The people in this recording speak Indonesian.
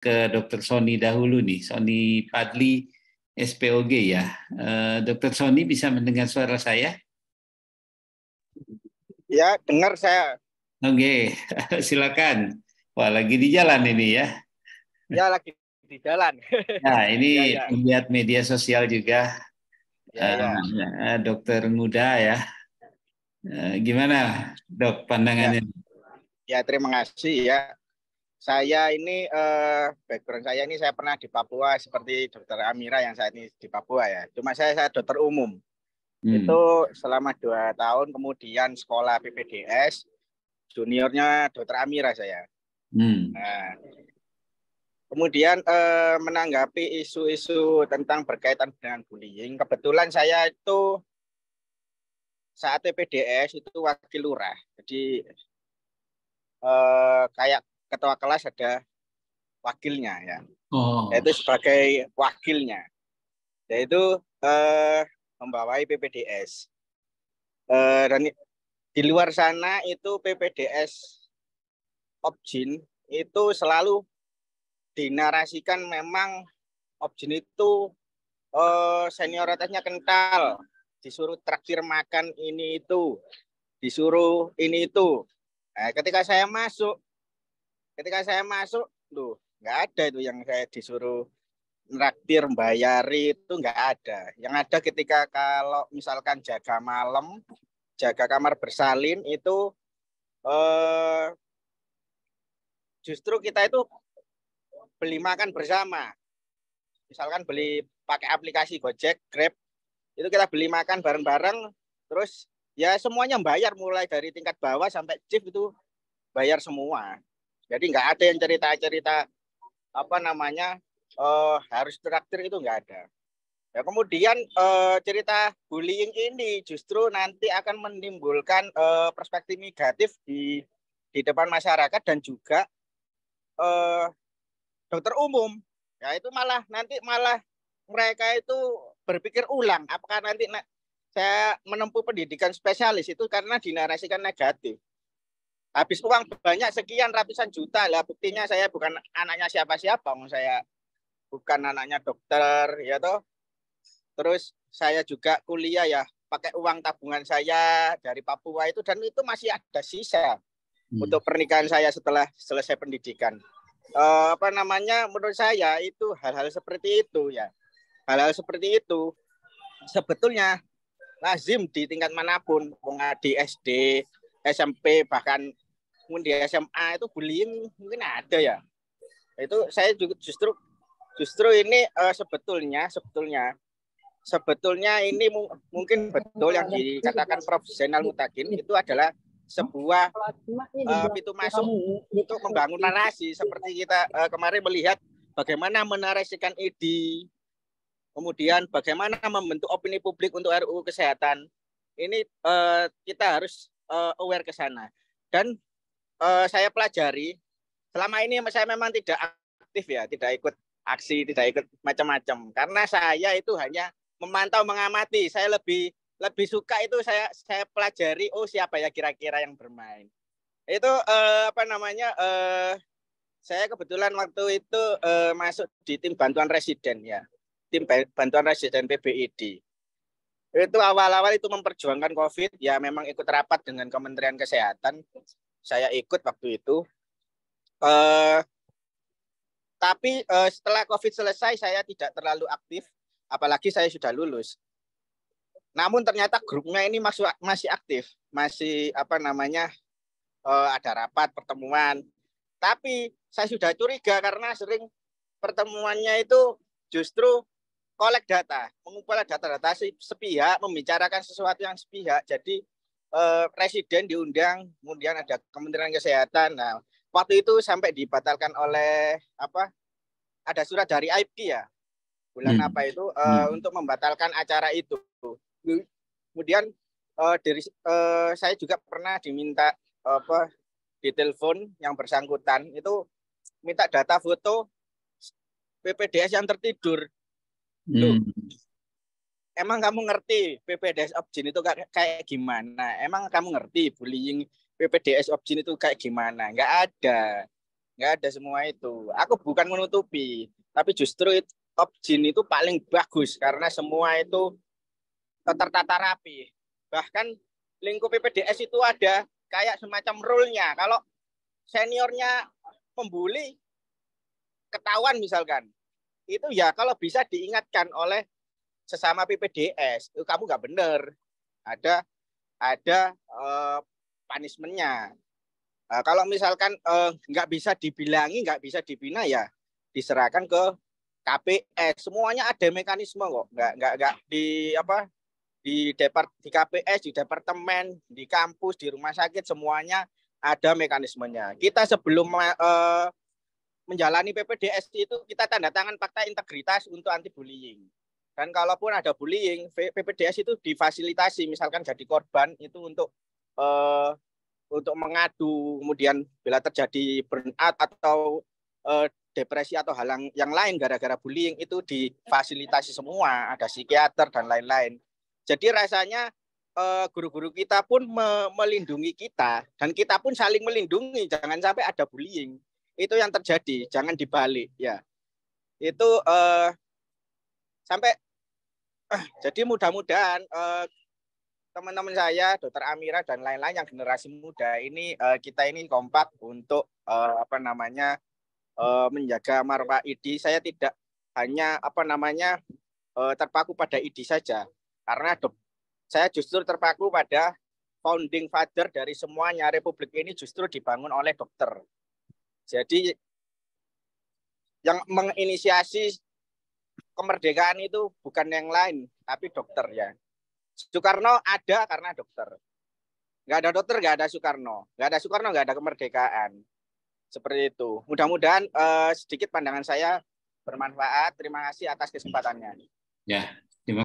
ke Dr. Sony dahulu nih, Sony Padli SPOG ya. Dr. Sony bisa mendengar suara saya? Ya, dengar saya. Oke, silakan. Wah, lagi di jalan ini ya. Ya, lagi di jalan. Nah, Ya, ini ya. lihat media sosial juga, Ya, ya. dokter muda ya. Gimana, Dok, Ya, pandangannya? ya, terima kasih ya. Saya ini background saya ini saya pernah di Papua seperti Dokter Amira yang saat ini di Papua ya. Cuma saya dokter umum. Itu Hmm. selama 2 tahun, kemudian sekolah PPDS, juniornya Dokter Amira saya. Hmm. Nah, kemudian menanggapi isu-isu tentang berkaitan dengan bullying, kebetulan saya itu saat PPDS itu wakil lurah. Jadi kayak ketua kelas ada wakilnya ya. Oh. Yaitu sebagai wakilnya. Yaitu membawai PPDS. Dan di luar sana itu PPDS Objin itu selalu dinarasikan memang Objin itu senioritasnya kental, disuruh traktir makan ini itu, disuruh ini itu. Nah, ketika saya masuk, loh, nggak ada itu yang saya disuruh traktir, bayari itu nggak ada. Yang ada ketika kalau misalkan jaga malam, jaga kamar bersalin itu justru kita itu beli makan bersama. Misalkan beli pakai aplikasi Gojek, Grab, itu kita beli makan bareng-bareng, terus ya semuanya bayar mulai dari tingkat bawah sampai chief itu bayar semua. Jadi nggak ada yang cerita-cerita apa namanya harus traktir itu nggak ada. Ya, kemudian cerita bullying ini justru nanti akan menimbulkan perspektif negatif di depan masyarakat dan juga dokter umum. Ya itu malah mereka itu berpikir ulang apakah nanti saya menempuh pendidikan spesialis itu karena dinarasikan negatif. Habis uang banyak sekian ratusan juta lah, buktinya saya bukan anaknya siapa-siapa, saya bukan anaknya dokter ya toh. Terus saya juga kuliah ya pakai uang tabungan saya dari Papua itu, dan itu masih ada sisa untuk pernikahan saya setelah selesai pendidikan. Menurut saya itu hal-hal seperti itu ya. Hal-hal seperti itu sebetulnya lazim di tingkat manapun, di SD, SMP, bahkan di SMA itu bullying mungkin ada ya. Itu saya juga justru ini sebetulnya ini mungkin betul yang dikatakan Prof. Zainal Mutakin itu adalah sebuah pintu masuk untuk membangun narasi seperti kita kemarin melihat bagaimana menarasikan ide, kemudian bagaimana membentuk opini publik untuk RUU Kesehatan. Ini kita harus aware ke sana. Dan saya pelajari, selama ini saya memang tidak aktif ya, tidak ikut aksi, tidak ikut macam-macam. Karena saya itu hanya memantau, mengamati. Saya lebih suka itu saya pelajari, oh siapa ya kira-kira yang bermain. Itu saya kebetulan waktu itu masuk di tim bantuan residen ya. Tim bantuan residen PBID. Itu awal-awal itu memperjuangkan COVID, ya memang ikut rapat dengan Kementerian Kesehatan. Saya ikut waktu itu. Tapi setelah COVID selesai, saya tidak terlalu aktif, apalagi saya sudah lulus. Namun ternyata grupnya ini masih aktif, masih ada rapat, pertemuan. Tapi saya sudah curiga karena sering pertemuannya itu justru kolek data, mengumpulkan data-data sepihak, membicarakan sesuatu yang sepihak. Jadi presiden diundang, kemudian ada Kementerian Kesehatan. Nah, waktu itu sampai dibatalkan oleh ada surat dari AIPKI ya, bulan untuk membatalkan acara itu. Kemudian saya juga pernah diminta ditelepon yang bersangkutan itu minta data foto PPDS yang tertidur. Loh, emang kamu ngerti PPDS Objin itu kayak gimana? Emang kamu ngerti bullying PPDS Objin itu kayak gimana? Nggak nggak ada semua itu. Aku bukan menutupi, tapi justru Opjin itu paling bagus karena semua itu tertata rapi. Bahkan lingkup PPDS itu ada kayak semacam rule-nya. Kalau seniornya membuli, ketahuan misalkan, itu ya kalau bisa diingatkan oleh sesama PPDS, itu kamu nggak benar. Ada punishment-nya. Kalau misalkan nggak bisa dibilangi, nggak bisa dibina, ya diserahkan ke KPS. Semuanya ada mekanisme kok. Nggak di KPS, di departemen, di kampus, di rumah sakit, semuanya ada mekanismenya. Kita sebelum menjalani PPDS itu kita tanda tangan fakta integritas untuk anti bullying. Dan kalaupun ada bullying, PPDS itu difasilitasi, misalkan jadi korban itu untuk mengadu, kemudian bila terjadi burnout atau depresi atau hal yang lain gara-gara bullying itu difasilitasi semua, ada psikiater dan lain-lain. Jadi rasanya guru-guru kita pun melindungi kita dan kita pun saling melindungi, jangan sampai ada bullying. Itu yang terjadi, jangan dibalik ya. Itu sampai jadi mudah-mudahan teman-teman saya, Dokter Amira dan lain-lain yang generasi muda ini kita ini kompak untuk menjaga marwah IDI. Saya tidak hanya terpaku pada IDI saja, karena saya justru terpaku pada founding father dari semuanya. Republik ini justru dibangun oleh dokter. Jadi yang menginisiasi kemerdekaan itu bukan yang lain, tapi dokter ya. Soekarno ada karena dokter. Nggak ada dokter, nggak ada Soekarno. Nggak ada Soekarno, nggak ada kemerdekaan. Seperti itu. Mudah-mudahan sedikit pandangan saya bermanfaat. Terima kasih atas kesempatannya. Ya,